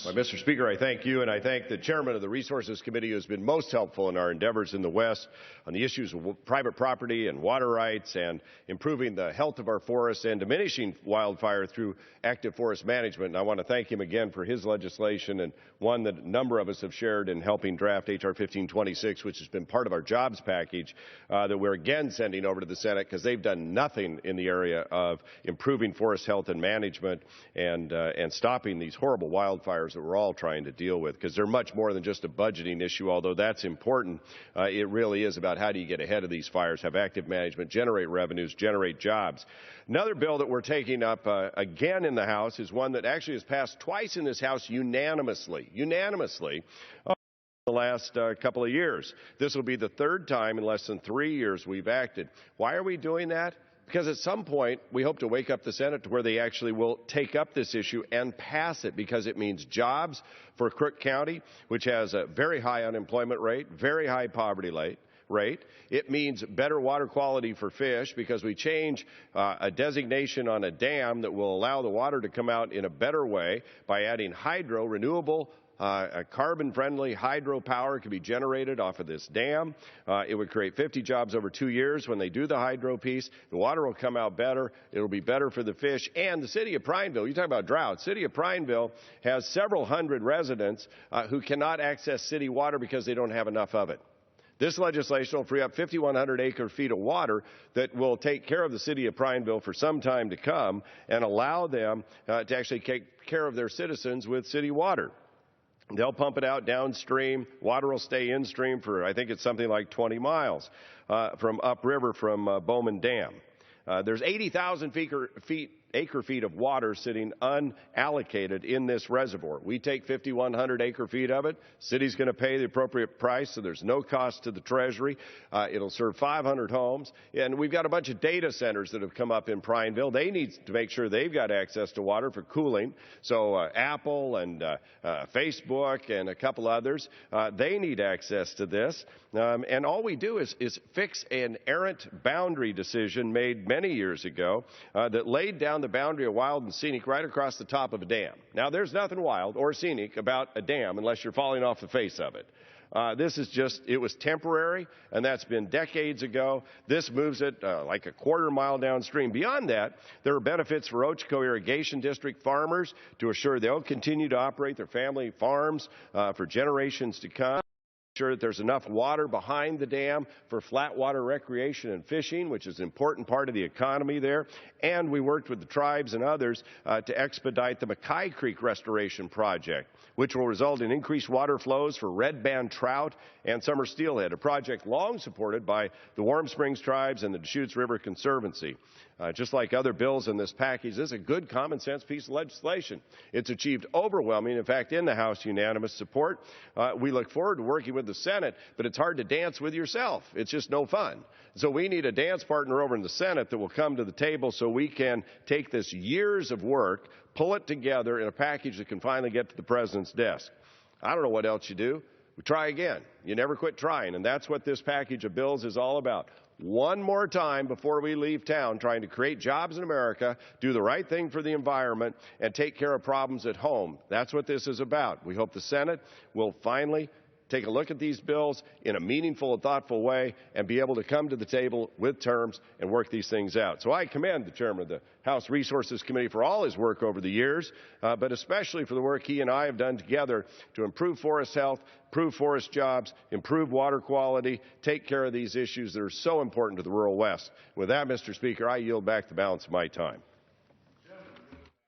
Well, Mr. Speaker, I thank you, and I thank the chairman of the Resources Committee who has been most helpful in our endeavors in the West on the issues of private property and water rights and improving the health of our forests and diminishing wildfire through active forest management. And I want to thank him again for his legislation, and one that a number of us have shared in helping draft H.R. 1526, which has been part of our jobs package that we're again sending over to the Senate because they've done nothing in the area of improving forest health and management and stopping these horrible wildfires that we're all trying to deal with, because they're much more than just a budgeting issue, although that's important. It really is about how do you get ahead of these fires, have active management, generate revenues, generate jobs. Another bill that we're taking up again in the House is one that actually has passed twice in this House unanimously the last couple of years. This will be the third time in less than 3 years we've acted. Why are we doing that? Because at some point, we hope to wake up the Senate to where they actually will take up this issue and pass it, because it means jobs for Crook County, which has a very high unemployment rate, very high poverty rate. It means better water quality for fish, because we change a designation on a dam that will allow the water to come out in a better way by adding hydro, renewable carbon-friendly hydropower can be generated off of this dam. It would create 50 jobs over 2 years when they do the hydro piece. The water will come out better. It will be better for the fish. And the city of Prineville, you talk about drought, city of Prineville has several hundred residents who cannot access city water because they don't have enough of it. This legislation will free up 5,100 acre-feet of water that will take care of the city of Prineville for some time to come and allow them to actually take care of their citizens with city water. They'll pump it out downstream. Water will stay instream for, I think it's something like 20 miles from upriver from Bowman Dam. There's 80,000 acre-feet of water sitting unallocated in this reservoir. We take 5,100 acre-feet of it. City's going to pay the appropriate price, so there's no cost to the Treasury. It'll serve 500 homes. And we've got a bunch of data centers that have come up in Prineville. They need to make sure they've got access to water for cooling. So Apple and Facebook and a couple others, they need access to this. And all we do is fix an errant boundary decision made many years ago that laid down the boundary of wild and scenic right across the top of a dam. Now, there's nothing wild or scenic about a dam unless you're falling off the face of it. This is just, it was temporary, and that's been decades ago. This moves it like a quarter mile downstream. Beyond that, there are benefits for Ochoco Irrigation District farmers to assure they'll continue to operate their family farms for generations to come. Sure that there's enough water behind the dam for flat water recreation and fishing, which is an important part of the economy there. And we worked with the tribes and others to expedite the Mackay Creek Restoration Project, which will result in increased water flows for red band trout and summer steelhead, a project long supported by the Warm Springs tribes and the Deschutes River Conservancy. Just like other bills in this package, this is a good common sense piece of legislation. It's achieved overwhelming, in fact, in the House, unanimous support. We look forward to working with the Senate, but it's hard to dance with yourself. It's just no fun. So we need a dance partner over in the Senate that will come to the table so we can take this years of work, pull it together in a package that can finally get to the president's desk. I don't know what else you do. We try again. You never quit trying, and that's what this package of bills is all about. One more time before we leave town, trying to create jobs in America, do the right thing for the environment, and take care of problems at home. That's what this is about. We hope the Senate will finally take a look at these bills in a meaningful and thoughtful way and be able to come to the table with terms and work these things out. So I commend the chairman of the House Resources Committee for all his work over the years, but especially for the work he and I have done together to improve forest health, improve forest jobs, improve water quality, take care of these issues that are so important to the rural West. With that, Mr. Speaker, I yield back the balance of my time.